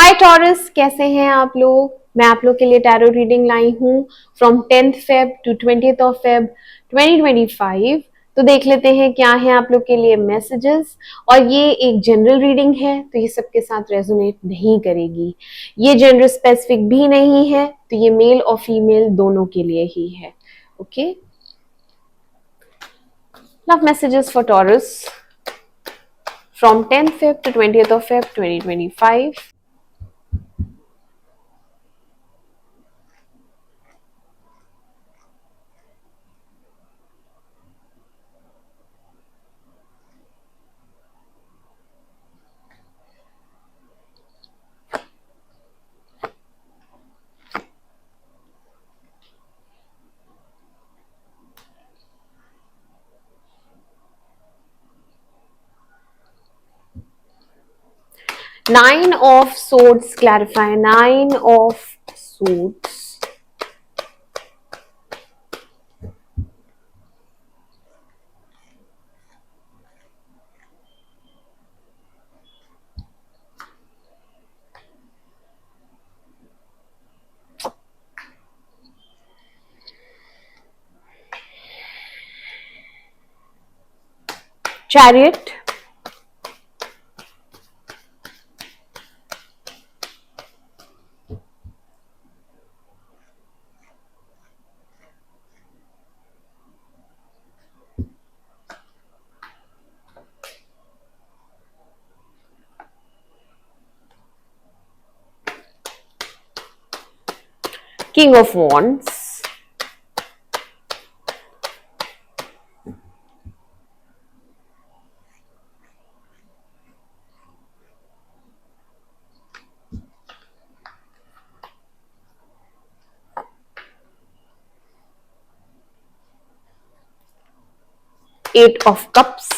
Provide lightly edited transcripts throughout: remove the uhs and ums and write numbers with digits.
हाय taurus, कैसे हैं आप लोग। मैं आप लोग के लिए टैरो रीडिंग लाई हूँ from 10th Feb to 20th of Feb 2025। तो देख लेते हैं क्या है आप लोग के लिए मैसेजेस। और ये एक जनरल रीडिंग है तो ये सबके साथ रेजोनेट नहीं करेगी। ये जेंडर स्पेसिफिक भी नहीं है, तो ये मेल और फीमेल दोनों के लिए ही है। Okay, love messages for taurus from 10th Feb to 20th of Feb 2025। Nine of Swords clarify. Nine of Swords. Chariot. King of Wands. Eight of Cups.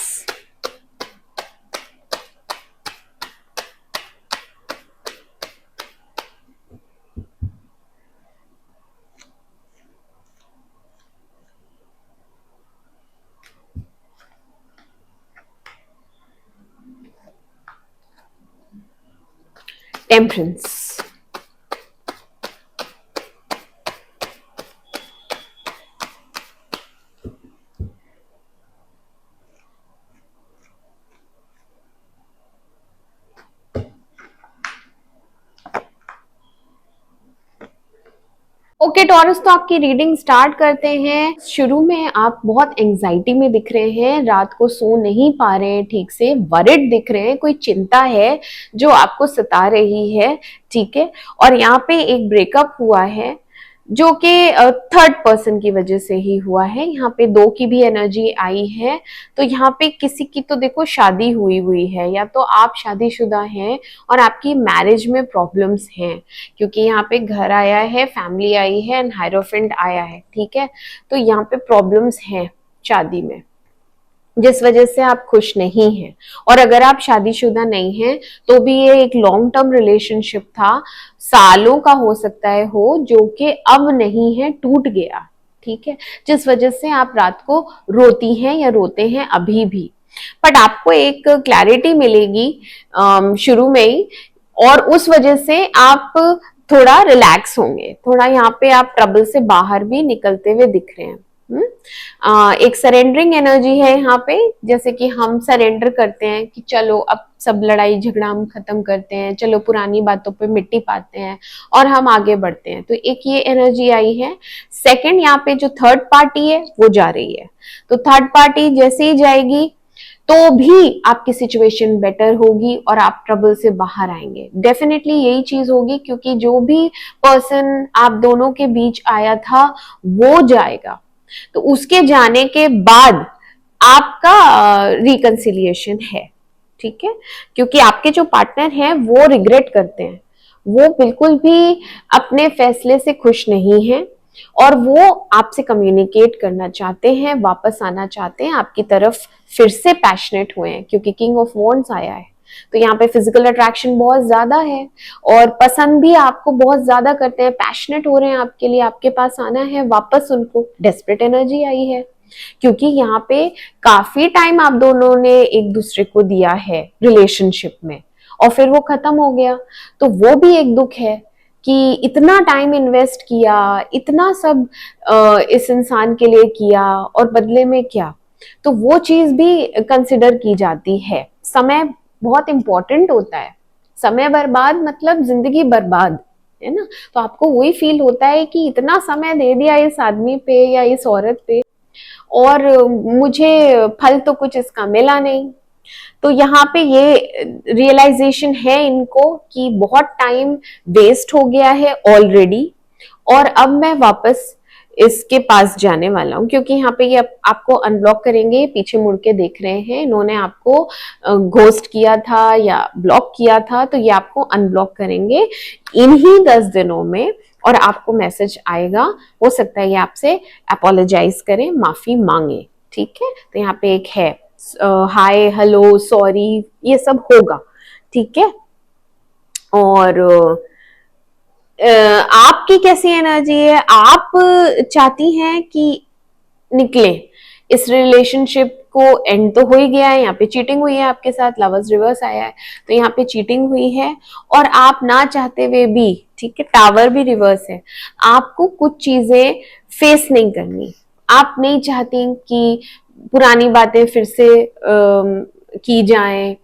Temperance. Okay taurus, तो आपकी reading start करते हैं। शुरू में आप बहुत anxiety में दिख रहे हैं, रात को सो नहीं पा रहे हैं ठीक से, वरिड दिख रहे हैं, कोई चिंता है जो आपको सता रही है। ठीक है, और यहाँ पे एक ब्रेकअप हुआ है जो कि थर्ड पर्सन की वजह से ही हुआ है। यहाँ पे दो की भी एनर्जी आई है, तो यहाँ पे किसी की तो देखो शादी हुई है, या तो आप शादीशुदा हैं और आपकी मैरिज में प्रॉब्लम्स हैं, क्योंकि यहाँ पे घर आया है, फैमिली आई है एंड हायरोफेंट आया है। ठीक है, तो यहाँ पे प्रॉब्लम्स हैं शादी में, जिस वजह से आप खुश नहीं हैं। और अगर आप शादीशुदा नहीं हैं तो भी ये एक लॉन्ग टर्म रिलेशनशिप था, सालों का हो सकता है हो, जो कि अब नहीं है, टूट गया। ठीक है, जिस वजह से आप रात को रोती हैं या रोते हैं अभी भी। बट आपको एक क्लैरिटी मिलेगी शुरू में ही, और उस वजह से आप थोड़ा रिलैक्स होंगे, थोड़ा यहाँ पे आप ट्रबल से बाहर भी निकलते हुए दिख रहे हैं। एक सरेंडरिंग एनर्जी है यहाँ पे, जैसे कि हम सरेंडर करते हैं कि चलो अब सब लड़ाई झगड़ा हम खत्म करते हैं, चलो पुरानी बातों पे मिट्टी पाते हैं और हम आगे बढ़ते हैं। तो एक ये एनर्जी आई है। सेकंड, यहाँ पे जो थर्ड पार्टी है वो जा रही है, तो थर्ड पार्टी जैसे ही जाएगी तो भी आपकी सिचुएशन बेटर होगी और आप ट्रबल से बाहर आएंगे। डेफिनेटली यही चीज होगी, क्योंकि जो भी पर्सन आप दोनों के बीच आया था वो जाएगा, तो उसके जाने के बाद आपका रिकंसिलिएशन है। ठीक है, क्योंकि आपके जो पार्टनर हैं वो रिग्रेट करते हैं, वो बिल्कुल भी अपने फैसले से खुश नहीं है और वो आपसे कम्युनिकेट करना चाहते हैं, वापस आना चाहते हैं आपकी तरफ, फिर से पैशनेट हुए हैं, क्योंकि किंग ऑफ वॉन्ड्स आया है। तो यहाँ पे फिजिकल अट्रैक्शन बहुत ज्यादा है और पसंद भी आपको बहुत ज्यादा करते हैं, पैशनेट हो रहे हैं आपके लिए, आपके पास आना है वापस उनको। डेस्परेट एनर्जी आई है, क्योंकि यहाँ पे काफी टाइम आप दोनों ने एक दूसरे को दिया है रिलेशनशिप में और फिर वो खत्म हो गया। तो वो भी एक दुख है कि इतना टाइम इन्वेस्ट किया, इतना सब इस इंसान के लिए किया और बदले में क्या, तो वो चीज भी कंसिडर की जाती है। समय बहुत इंपॉर्टेंट होता है, समय बर्बाद मतलब जिंदगी बर्बाद, है ना। तो आपको वही फील होता है कि इतना समय दे दिया इस आदमी पे या इस औरत पे और मुझे फल तो कुछ इसका मिला नहीं। तो यहाँ पे ये रियलाइजेशन है इनको कि बहुत टाइम वेस्ट हो गया है ऑलरेडी, और अब मैं वापस इसके पास जाने वाला हूँ, क्योंकि यहाँ पे ये आपको अनब्लॉक करेंगे। पीछे मुड़ के देख रहे हैं, इन्होंने आपको घोस्ट किया था या ब्लॉक किया था, तो ये आपको अनब्लॉक करेंगे इन्हीं 10 दिनों में, और आपको मैसेज आएगा। हो सकता है ये आपसे अपोलोजाइज करें, माफी मांगे, ठीक है। तो यहाँ पे एक है हाय, हेलो, सॉरी, ये सब होगा, ठीक है। और आपकी कैसी एनर्जी है? आप चाहती हैं कि निकले इस रिलेशनशिप को, एंड तो हो ही गया है, यहाँ पे चीटिंग हुई है आपके साथ, लवर्स रिवर्स आया है, तो यहाँ पे चीटिंग हुई है और आप ना चाहते हुए भी, ठीक है, टावर भी रिवर्स है, आपको कुछ चीजें फेस नहीं करनी। आप नहीं चाहती कि पुरानी बातें फिर से की जाएं,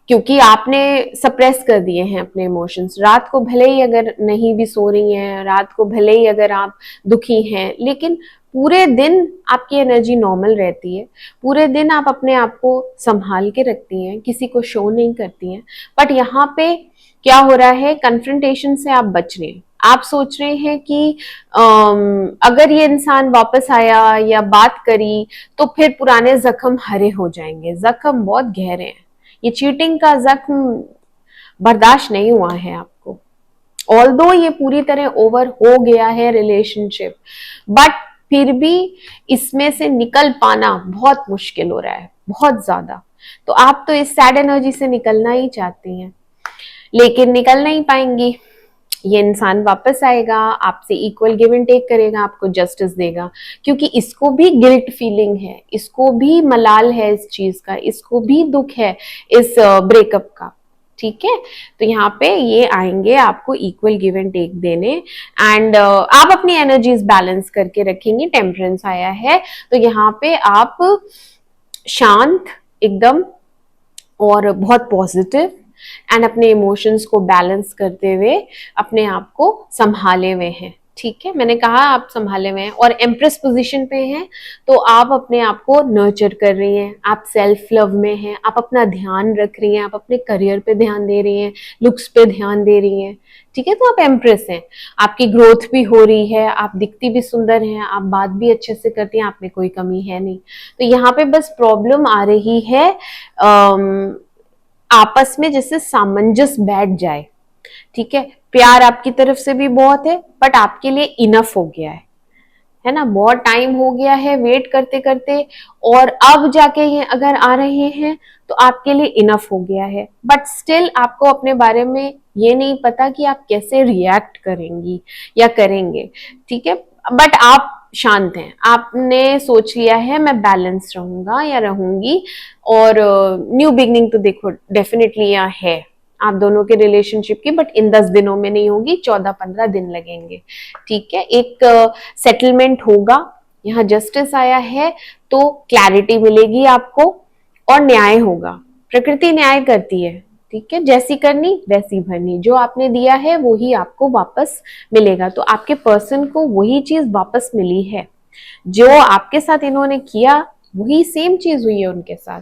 क्योंकि आपने सप्रेस कर दिए हैं अपने इमोशंस। रात को भले ही अगर नहीं भी सो रही हैं, रात को भले ही अगर आप दुखी हैं, लेकिन पूरे दिन आपकी एनर्जी नॉर्मल रहती है, पूरे दिन आप अपने आप को संभाल के रखती हैं, किसी को शो नहीं करती हैं। बट यहाँ पे क्या हो रहा है, कन्फ्रंटेशन से आप बच रहे हैं। आप सोच रहे हैं कि अगर ये इंसान वापस आया या बात करी तो फिर पुराने जख्म हरे हो जाएंगे। जख्म बहुत गहरे हैं, ये चीटिंग का जख्म बर्दाश्त नहीं हुआ है आपको। ऑल्दो ये पूरी तरह ओवर हो गया है रिलेशनशिप, बट फिर भी इसमें से निकल पाना बहुत मुश्किल हो रहा है, बहुत ज्यादा। तो आप तो इस सैड एनर्जी से निकलना ही चाहती हैं, लेकिन निकल नहीं पाएंगी। ये इंसान वापस आएगा, आपसे इक्वल गिव एंड टेक करेगा, आपको जस्टिस देगा, क्योंकि इसको भी गिल्ट फीलिंग है, इसको भी मलाल है इस चीज का, इसको भी दुख है इस ब्रेकअप का, ठीक है। तो यहाँ पे ये आएंगे आपको इक्वल गिव एंड टेक देने, एंड आप अपनी एनर्जीज बैलेंस करके रखेंगे। टेम्परेंस आया है, तो यहाँ पे आप शांत एकदम और बहुत पॉजिटिव एंड अपने इमोशंस को बैलेंस करते हुए अपने आप को संभाले हुए हैं, ठीक है। मैंने कहा आप संभाले हुए हैं और एम्प्रेस पोजीशन पे हैं, तो आप अपने आप को नर्चर कर रही हैं, आप सेल्फ लव में हैं, आप अपना ध्यान रख रही हैं, आप अपने करियर पे ध्यान दे रही हैं, लुक्स पे ध्यान दे रही हैं, ठीक है। तो आप एम्प्रेस हैं, आपकी ग्रोथ भी हो रही है, आप दिखती भी सुंदर हैं, आप बात भी अच्छे से करती हैं, आप में कोई कमी है नहीं। तो यहाँ पे बस प्रॉब्लम आ रही है आपस में जैसे सामंजस्य बैठ जाए, ठीक है। प्यार आपकी तरफ से भी बहुत है, बट आपके लिए इनफ हो गया है ना। बहुत टाइम हो गया है वेट करते करते, और अब जाके ये अगर आ रहे हैं तो आपके लिए इनफ हो गया है। बट स्टिल आपको अपने बारे में ये नहीं पता कि आप कैसे रिएक्ट करेंगी या करेंगे, ठीक है। बट आप शांत हैं, आपने सोच लिया है मैं बैलेंस रहूंगा या रहूंगी, और न्यू बिगनिंग तो देखो डेफिनेटली यहाँ है आप दोनों के रिलेशनशिप की, बट इन 10 दिनों में नहीं होगी, 14-15 दिन लगेंगे, ठीक है। एक सेटलमेंट होगा, यहाँ जस्टिस आया है तो क्लैरिटी मिलेगी आपको, और न्याय होगा। प्रकृति न्याय करती है, ठीक है, जैसी करनी वैसी भरनी, जो आपने दिया है वही आपको वापस मिलेगा। तो आपके पर्सन को वही चीज वापस मिली है, जो आपके साथ इन्होंने किया वही सेम चीज हुई है उनके साथ।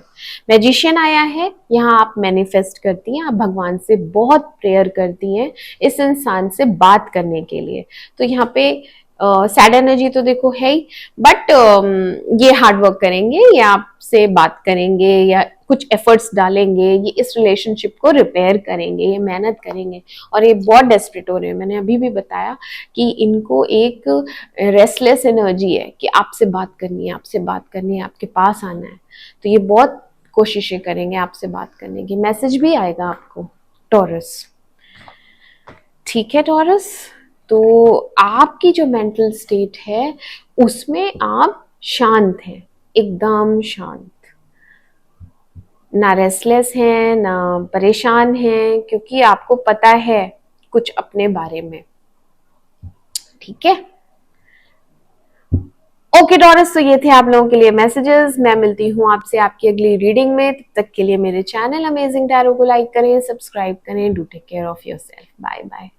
मैजिशियन आया है, यहाँ आप मैनिफेस्ट करती हैं, आप भगवान से बहुत प्रेयर करती हैं इस इंसान से बात करने के लिए। तो यहाँ पे सैड एनर्जी तो देखो है ही, बट ये हार्ड वर्क करेंगे, ये आपसे बात करेंगे या कुछ एफर्ट्स डालेंगे, ये इस रिलेशनशिप को रिपेयर करेंगे, ये मेहनत करेंगे, और ये बहुत डेस्परेट हो रहे हैं। मैंने अभी भी बताया कि इनको एक रेस्टलेस एनर्जी है कि आपसे बात करनी है, आपसे बात करनी है, आपके पास आना है। तो ये बहुत कोशिशें करेंगे आपसे बात करने की। मैसेज भी आएगा आपको टॉरस, ठीक है टॉरस। तो आपकी जो मेंटल स्टेट है उसमें आप शांत हैं, एकदम शांत। ना रेस्टलेस हैं, ना परेशान हैं, क्योंकि आपको पता है कुछ अपने बारे में। ठीक है, ओके टॉरस, तो ये थे आप लोगों के लिए मैसेजेस। मैं मिलती हूँ आपसे आपकी अगली रीडिंग में। तब तक के लिए मेरे चैनल अमेजिंग टैरो को लाइक करें, सब्सक्राइब करें। Do take care of yourself. Bye bye.